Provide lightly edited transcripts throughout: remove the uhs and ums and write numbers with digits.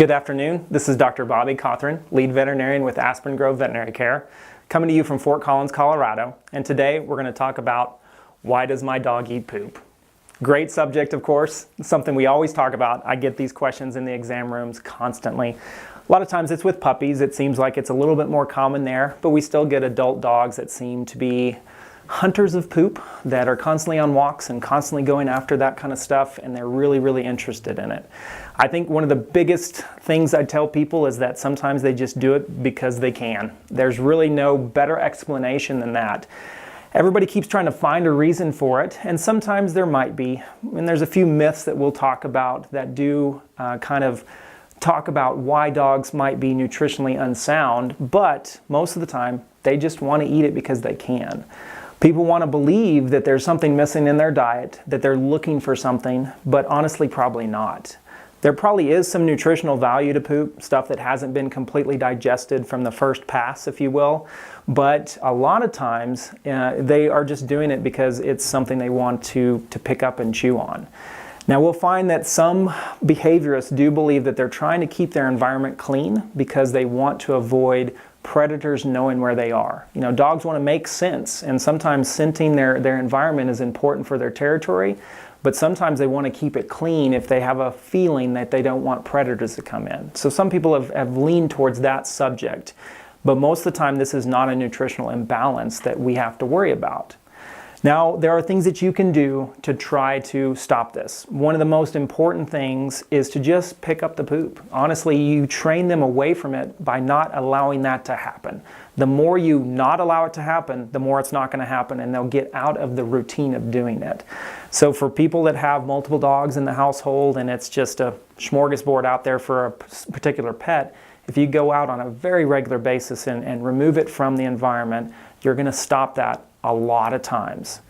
Good afternoon. This is Dr. Bobby Cawthron, lead veterinarian with Aspen Grove Veterinary Care, coming to you from Fort Collins, Colorado. And today we're going to talk about why does my dog eat poop? Great subject, of course. It's something we always talk about. I get these questions in the exam rooms constantly. A lot of times it's with puppies. It seems like it's a little bit more common there, but we still get adult dogs that seem to be hunters of poop, that are constantly on walks and constantly going after that kind of stuff, and they're really interested in it. I think one of the biggest things I tell people is that sometimes they just do it because they can. There's really no better explanation than that. Everybody keeps trying to find a reason for it, and sometimes there might be. And there's a few myths that we'll talk about that do kind of talk about why dogs might be nutritionally unsound, but most of the time they just want to eat it because they can. People want to believe that there's something missing in their diet, that they're looking for something, but honestly probably not. There probably is some nutritional value to poop, stuff that hasn't been completely digested from the first pass, if you will, but a lot of times they are just doing it because it's something they want to pick up and chew on. Now we'll find that some behaviorists do believe that they're trying to keep their environment clean because they want to avoid predators knowing where they are. You know, dogs want to make sense, and sometimes scenting their environment is important for their territory, but sometimes they want to keep it clean if they have a feeling that they don't want predators to come in. So some people have leaned towards that subject, but most of the time this is not a nutritional imbalance that we have to worry about. Now, there are things that you can do to try to stop this. One of the most important things is to just pick up the poop. Honestly, you train them away from it by not allowing that to happen. The more you not allow it to happen, the more it's not going to happen, and they'll get out of the routine of doing it. So for people that have multiple dogs in the household and it's just a smorgasbord out there for a particular pet, if you go out on a very regular basis and remove it from the environment, you're going to stop that a lot of times.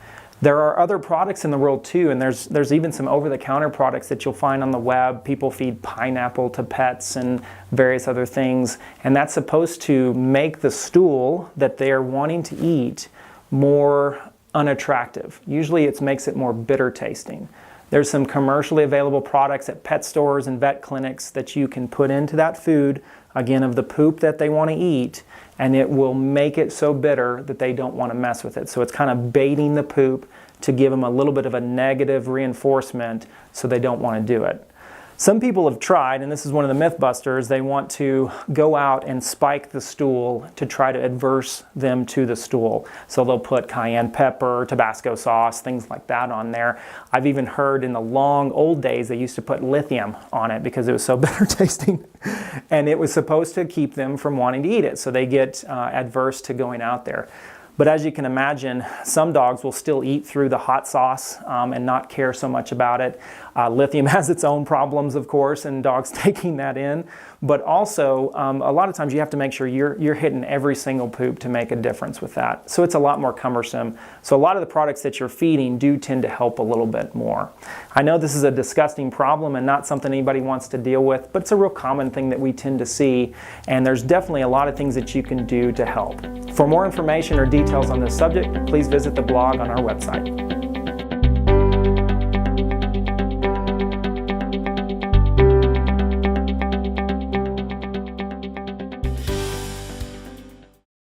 There are other products in the world too, and there's even some over-the-counter products that you'll find on the web. People feed pineapple to pets and various other things, and that's supposed to make the stool that they are wanting to eat more unattractive. Usually it makes it more bitter tasting. There's some commercially available products at pet stores and vet clinics that you can put into that food, again, of the poop that they want to eat, and it will make it so bitter that they don't want to mess with it. So it's kind of baiting the poop to give them a little bit of a negative reinforcement so they don't want to do it. Some people have tried, and this is one of the myth busters, they want to go out and spike the stool to try to adverse them to the stool. So they'll put cayenne pepper, Tabasco sauce, things like that on there. I've even heard in the long old days they used to put lithium on it because it was so bitter tasting. And it was supposed to keep them from wanting to eat it, so they get adverse to going out there. But as you can imagine, some dogs will still eat through the hot sauce and not care so much about it. Lithium has its own problems, of course, and dogs taking that in. But also, a lot of times you have to make sure you're hitting every single poop to make a difference with that. So it's a lot more cumbersome. So a lot of the products that you're feeding do tend to help a little bit more. I know this is a disgusting problem and not something anybody wants to deal with, but it's a real common thing that we tend to see, and there's definitely a lot of things that you can do to help. For more information or details on this subject, please visit the blog on our website.